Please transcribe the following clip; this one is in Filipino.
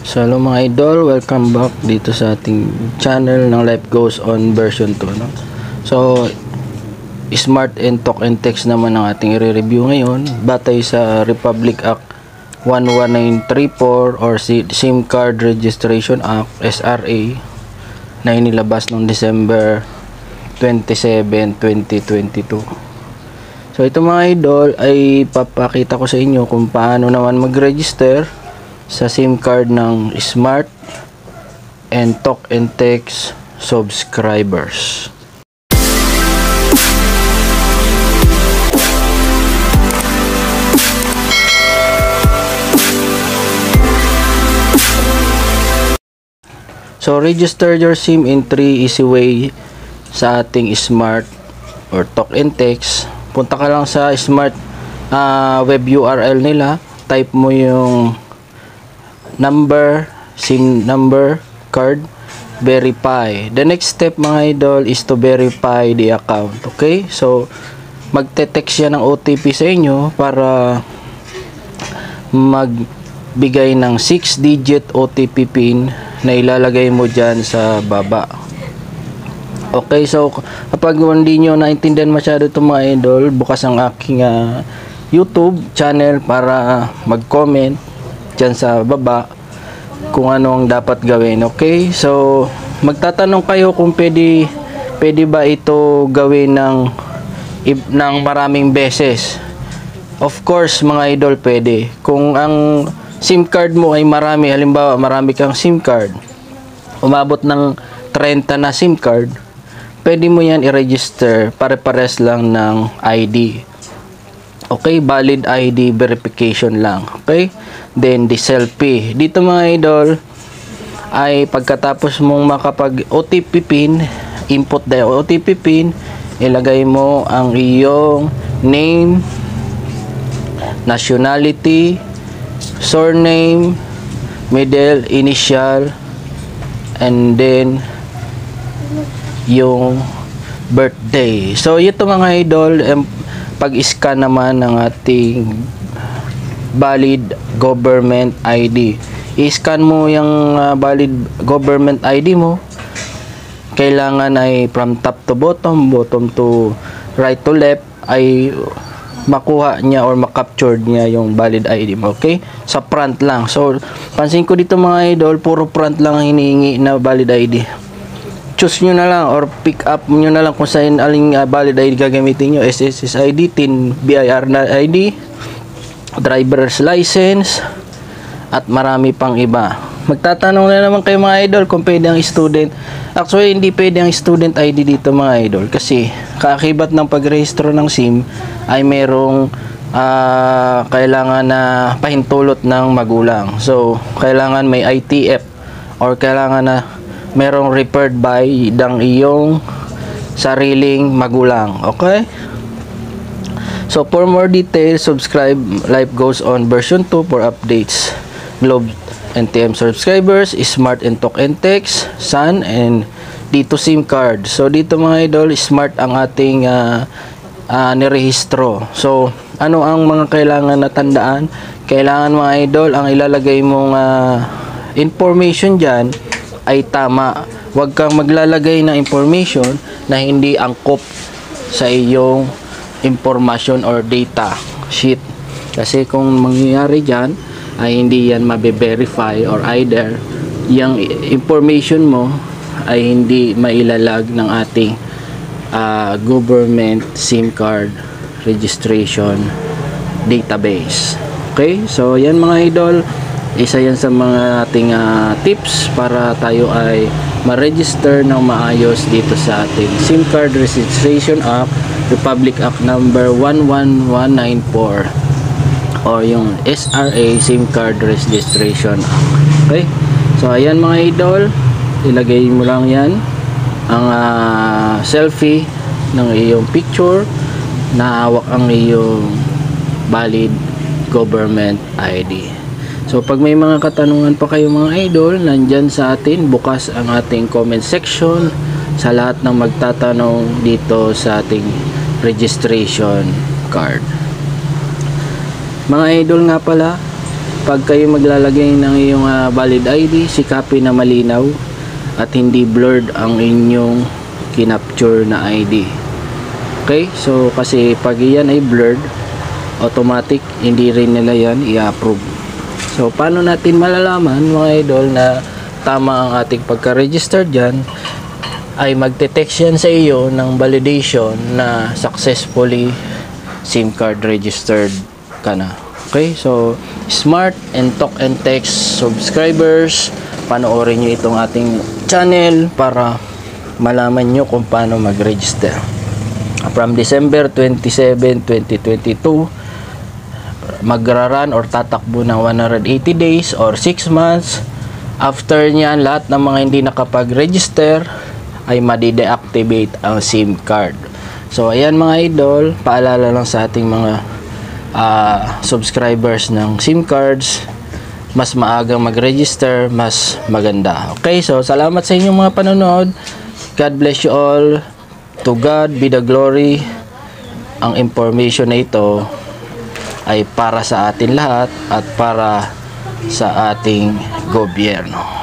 So hello mga idol, welcome back dito sa ating channel ng Life Goes On version 2, no? So Smart and Talk and Text naman ang ating i-review ngayon batay sa Republic Act 11934 or SIM Card Registration Act SRA na inilabas noong December 27, 2022. So ito mga idol ay papakita ko sa inyo kung paano naman mag-register sa SIM card ng Smart and Talk and Text subscribers. So register your SIM in 3 easy way sa ating Smart or Talk and Text. Punta ka lang sa Smart web URL nila, type mo yung number, SIM number, card, verify. The next step mga idol is to verify the account. Okay? So, magte-text yan ng OTP sa inyo para magbigay ng 6-digit OTP pin na ilalagay mo dyan sa baba. Okay, so kapag hindi nyo naintindihan masyado itong mga idol, bukas ang aking YouTube channel para mag-comment dyan sa baba kung ano ang dapat gawin. Okay, so magtatanong kayo kung pwede ba ito gawin ng maraming beses. Of course mga idol, pwede kung ang SIM card mo ay marami. Halimbawa marami kang SIM card, umabot ng 30 na SIM card, pwede mo yan i-register pare-pares lang ng ID. Okay, valid ID verification lang. Okay, then the selfie. Dito mga idol ay pagkatapos mong makapag OTP pin, input the OTP pin, ilagay mo ang iyong name, nationality, surname, middle initial, and then yung birthday. So ito mga idol, pag-scan naman ng ating valid government ID. I-scan mo yung valid government ID mo. Kailangan ay from top to bottom, bottom to right to left, ay makuha niya or makapture niya yung valid ID mo. Okay? Sa front lang. So, pansin ko dito mga idol, puro front lang ang hinihingi na valid ID. Choose nyo na lang or pick up nyo na lang kung saan aling valid ID gagamitin nyo. SSS ID, TIN BIR na ID, driver's license, at marami pang iba. Magtatanong na naman kayo mga idol kung pwede ang student. Actually, hindi pwede ang student ID dito mga idol kasi kaakibat ng pagrehistro ng SIM ay merong kailangan na pahintulot ng magulang. So, kailangan may ITF or kailangan na merong referred by ng iyong sariling magulang. Okay? So, for more details, subscribe Life Goes On version 2 for updates. Globe NTM subscribers, Smart and Talk and Text, Sun, and dito SIM card. So, dito mga idol, Smart ang ating nirehistro. So, ano ang mga kailangan na tandaan? Kailangan mga idol, ang ilalagay mong information dyan ay tama. Huwag kang maglalagay ng information na hindi angkop sa iyong information or data sheet. Kasi kung mangyayari dyan, ay hindi yan mabe-verify or either yung information mo ay hindi mailalag ng ating government SIM card registration database. Okay? So, yan mga idol. Isa yan sa mga ating tips para tayo ay ma-register ng maayos dito sa ating SIM Card Registration Act, Republic Act number 11194 or yung SRA SIM Card Registration Act. Okay? So, ayan mga idol, ilagay mo lang yan ang selfie ng iyong picture na hawak ang iyong valid government ID. So pag may mga katanungan pa kayo mga idol, nandyan sa atin, bukas ang ating comment section sa lahat ng magtatanong dito sa ating registration card. Mga idol nga pala, pag kayo maglalagay ng iyong valid ID, sikapin na malinaw at hindi blurred ang inyong kinapture na ID. Okay, so kasi pag yan ay blurred, automatic hindi rin nila yan i-approve. So paano natin malalaman mga idol na tama ang ating pagka-register dyan? Ay magte-text yan sa iyo ng validation na successfully SIM card registered ka na. Okay, so Smart and Talk and Text subscribers, panoorin nyo itong ating channel para malaman nyo kung paano mag-register. From December 27, 2022, magra-run or tatakbo ng 180 days or 6 months. After nyan, lahat ng mga hindi nakapag-register ay madi-deactivate ang SIM card. So ayan mga idol, paalala lang sa ating mga subscribers ng SIM cards, mas maagang mag-register, mas maganda. Okay, so salamat sa inyong mga panonood. God bless you all. To God be the glory. Ang information na ito ay para sa atin lahat at para sa ating gobyerno.